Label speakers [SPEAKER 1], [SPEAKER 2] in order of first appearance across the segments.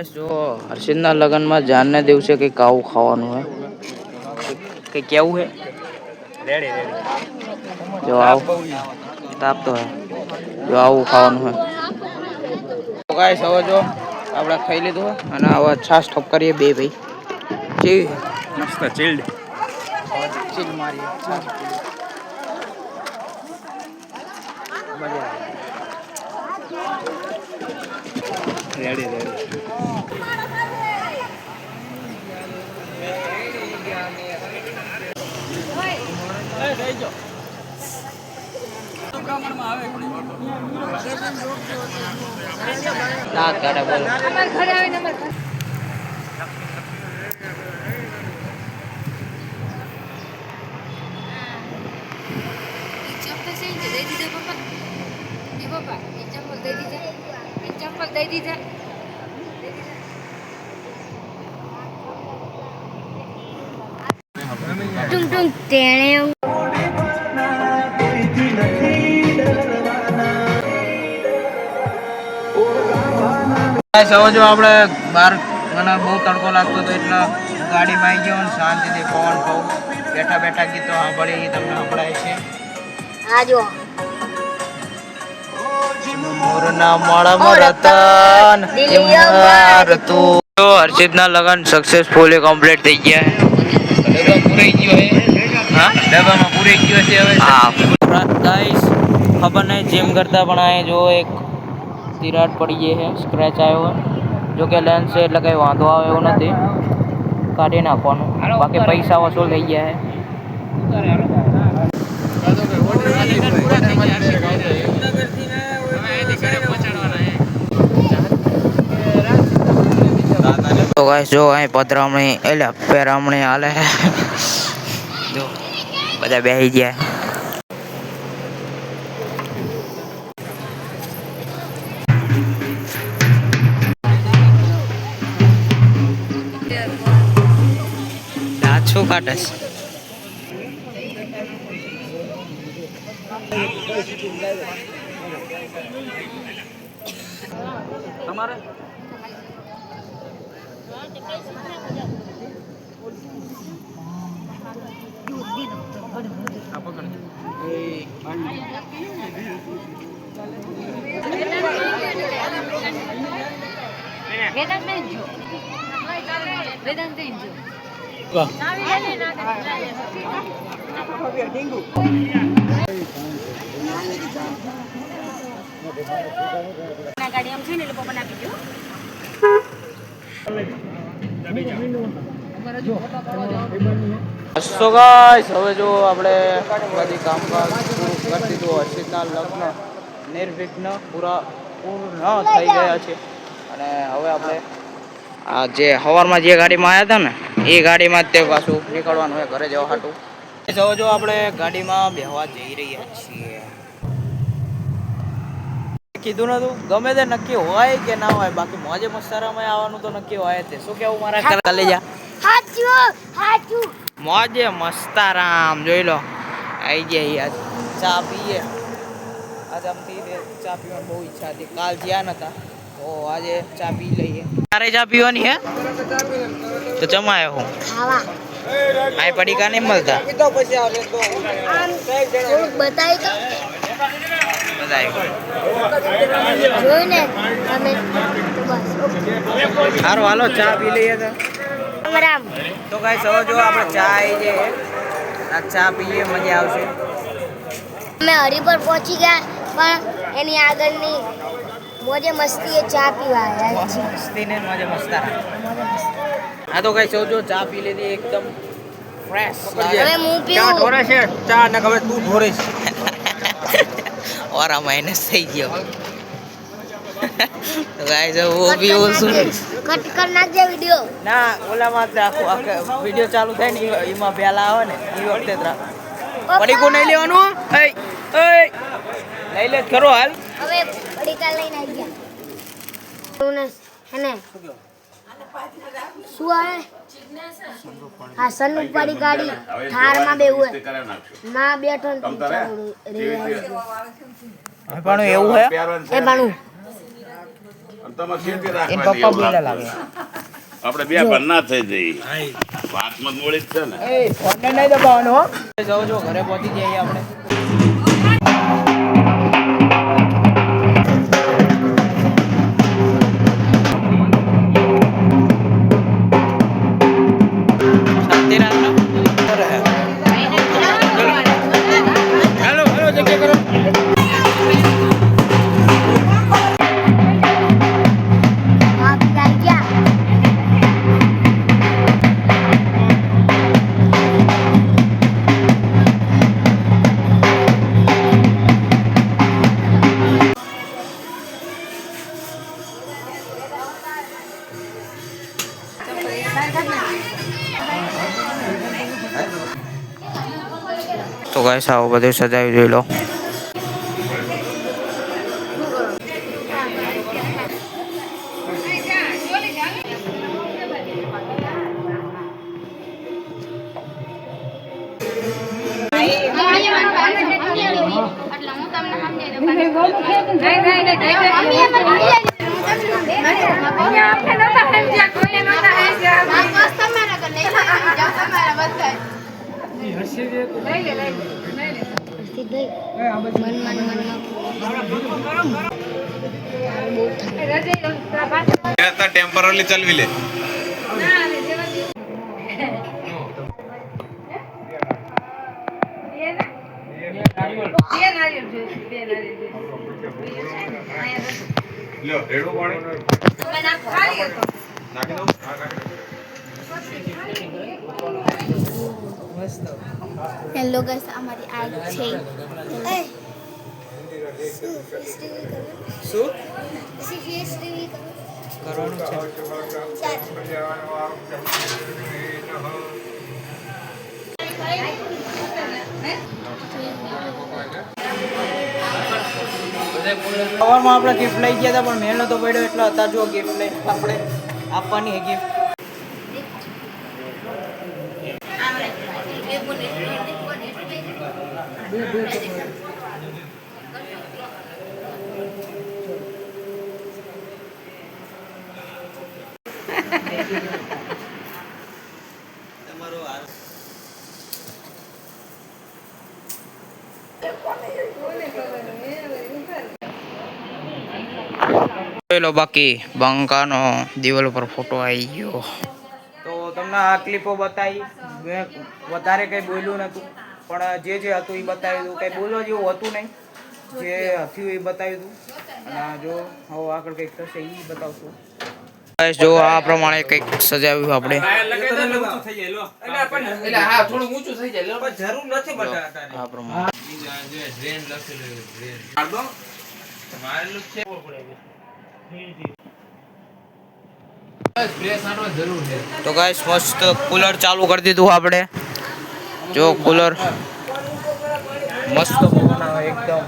[SPEAKER 1] જો હર્ષિદના લગ્નમાં જાનને દિવસે કંઈક આવું ખાવાનું હે, કંઈક કેવું હે જો આવું તાપ તો હે, જો આવું ખાવાનું હે તો ગાઈસ હવે જો આપણે ખાઈ લીધું અને હવે છાશ ઠોક કરીએ બે ભાઈ જેવી
[SPEAKER 2] મસ્ત ચિલ્ડ
[SPEAKER 1] ચીલ મારીએ છાશ મજા
[SPEAKER 2] રેડી
[SPEAKER 1] ના કાઢે બોલ
[SPEAKER 3] ઘરે આવીને चप्पल दे दीजिए टुंग टुंग टेणे
[SPEAKER 1] હવે જો આપણે બહાર મને બહુ તડકો લાગતો હતો એટલે ગાડીમાં આવી ગયો અને શાંતિથી પવન ખાઉં બેઠા બેઠા ગીતો સાંભળી તમને સંભળાય છે
[SPEAKER 3] આ જો
[SPEAKER 1] મોરના માળામાં રતન તું જો હર્ષિતના લગન સક્સેસફુલી કમ્પ્લીટ થઈ ગયા ડબ્બા પૂરાઈ ગયો હે હા ડબ્બામાં પૂરાઈ ગયો છે હવે હા ગાઈસ ખબર નહીં જીમ કરતા પણ આ જો એક તિરાડ પડી ગઈ છે સ્ક્રેચ આવ્યો હોય જો કે લેન્સ છે એટલે કંઈ વાંધો આવે એવું નથી કાઢી નાખવાનું બાકી પૈસા વસૂલ થઈ ગયા છે તો ગાઈસ જો અહીં પધરામણી એટલે પેરામણી હાલે જો બધા બેસી ગયા શું કાઢે તમારે
[SPEAKER 3] वेदांत गाड़ी हम छे ने લોકો બનાવી દો
[SPEAKER 1] તો ગાઈસ હવે જો આપણે બધી કામકાજ પૂરું કરી દીધું હર્ષિતના લગ્ન નિર્વિઘ્ન પૂર્ણ થઈ ગયા છે અને હવે આપણે આ જે સવારમાં જે ગાડીમાં આવ્યા હતા ને એ ગાડીમાં જ તે પાછું નીકળવાનું હોય ઘરે જવા હાટું હવે જો આપણે ગાડીમાં બેહવા જઈ રહ્યા છીએ કીધું નતું ગમે તે નક્કી હોય કે ના હોય બાકી મોજે મસ્તારામાં આવવાનું તો નક્કી હોય તે શું કેવું મારા કલેજા
[SPEAKER 3] હાચું
[SPEAKER 1] મોજે મસ્તારામ જોઈ લો આવી ગયા ચા પીએ આજે અમથી ચા પીવાની બહુ ઈચ્છા હતી કાલ જ્યાં નતા તો આજે ચા પી લઈએ તારે ચા પીવાની હે તો જમાયો હું
[SPEAKER 3] ખાવા
[SPEAKER 1] આ પડીકા નહીં મળતા
[SPEAKER 3] બતાવી તો જોઈને અમે
[SPEAKER 1] સારું હાલો ચા પી લઈએ તો
[SPEAKER 3] રામ
[SPEAKER 1] તો ગાઈસ હવે જો આપણે ચા આવી જઈએ આ ચા પીએ મજા આવશે
[SPEAKER 3] અમે હરિપર પહોંચી ગયા પણ એની આગળની મોજે મસ્તી એ ચા પીવા આવ્યા છે
[SPEAKER 1] મસ્તીને મોજે મસ્તારા હા તો ગાઈસ જો ચા પી લીધી એકદમ ફ્રેશ
[SPEAKER 3] હવે હું પીવું
[SPEAKER 2] ઢોરે છે ચા ને ખબર તું ઢોરે છે
[SPEAKER 1] ઓરા માઇનસ થઈ ગયો तो गाइस वो भी वो सुन
[SPEAKER 3] કટ કર નાખજે વિડિયો.
[SPEAKER 1] ના ઓલામાં જ રાખો વિડિયો ચાલુ થાય ને એમાં પહેલા આવે ને એ વખતે જ રાખો. પડી કો નહીં લેવાનું એય એય લઈ લે કરો હાલ.
[SPEAKER 3] હવે પડીકા લઈને આવી ગયા. હેને શું આવે? હા સનરૂફ વાળી ગાડી થારમાં બેવું હે. માં બેઠો ને
[SPEAKER 1] પણ એવું હે
[SPEAKER 3] એ બાણું
[SPEAKER 1] એમ પપ્પા બોલા લાગે.
[SPEAKER 4] આપણે બે ભરના થઈ જઈ વાતમાં મોડી જ છે ને.
[SPEAKER 1] એ ફોન નહીં દબાવવાનો હો. જાઓ જો ઘરે પહોંચી જઈએ આપણે. તો ગાઈસ આવો બધું સજાવી જોઈ લો.
[SPEAKER 4] ટેમ્પરરી ચલવી લે. લ્યો રેડો પાણી નાખી દઉં.
[SPEAKER 3] હેલો ગાઈસ અમારી આ છે
[SPEAKER 1] શું
[SPEAKER 3] ફેસ રિવીલ
[SPEAKER 1] કરવાનું છે? સવારમાં આપણે ગિફ્ટ લઈ ગયા હતા પણ મેળ નતો પડ્યો એટલે અત્યારે જો ગિફ્ટ લઈ આપણે આપવાની છે ગિફ્ટ. પેલો બાકી બંકાનો દિવાલ ઉપર ફોટો આવી ગયો. તો તમને આ ક્લિપો બતાવી. મેં વધારે કંઈ બોલ્યું નહોતું પણ જે હતું એ બતાવી દઉં. કંઈ બોલવા જેવું હતું નહીં. જે થયું એ બતાવી દઉં. અને જો હવે આગળ કંઈક થશે એ બતાવશું. જો આ પ્રમાણે કંઈક સજાવ્યું આપણે. આ પ્રમાણે તો ગાઈસ મસ્ત કુલર ચાલુ કરી દીધું આપણે. જો કુલર મસ્ત બનાવે એકદમ.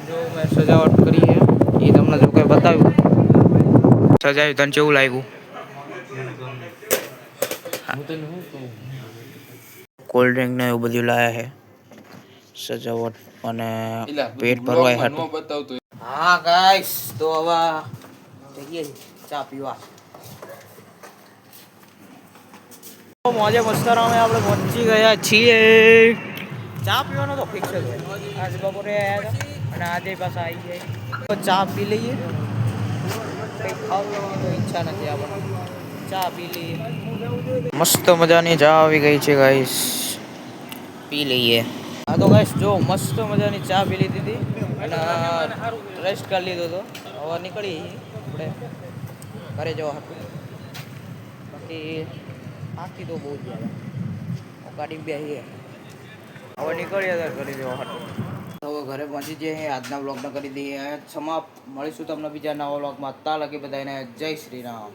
[SPEAKER 1] જો મેં સજાવટ કરી છે એ તમને જો કંઈ બતાવ્યું સજાવ્યું તને કેવું લાગ્યું? કોલ્ડ ડ્રિંક ને એવું બધું લાયા છે સજાવટ અને પેટ ભરવાય હતું. હા ગાઈસ તો હવે જઈએ ચા પીવા. મોજે મસ્તરામાં આપણે પહોંચી ગયા છીએ. ચા પીવાનો તો ફિક્સ જ હોય. આજે બપોરે આવ્યા હતા અને આજે પાછા આવી જાય તો ચા પી લઈએ. કંઈ ખાવાની તો ઈચ્છા નથી આપણને. ચા પી લઈએ. મસ્ત મજાની ચા આવી ગઈ છે ગાઈસ, પી લઈએ. હા તો ગાઈસ જો મસ્ત મજાની ચા પી લીધી હતી અને રેસ્ટ કરી લીધો હતો. હવે નીકળી આપણે ઘરે જવા હતું. બાકી આખી તો બહુ જ ગાડી બેસીએ. હવે નીકળીએ ઘરે જવા હતું. તો હવે ઘરે પહોંચી જઈએ આજના વ્લોગને કરી દઈએ સમાપ્ત. મળીશું તમને બીજા નવા વ્લોગમાં. ત્યાં લગી બધાને જય શ્રી રામ.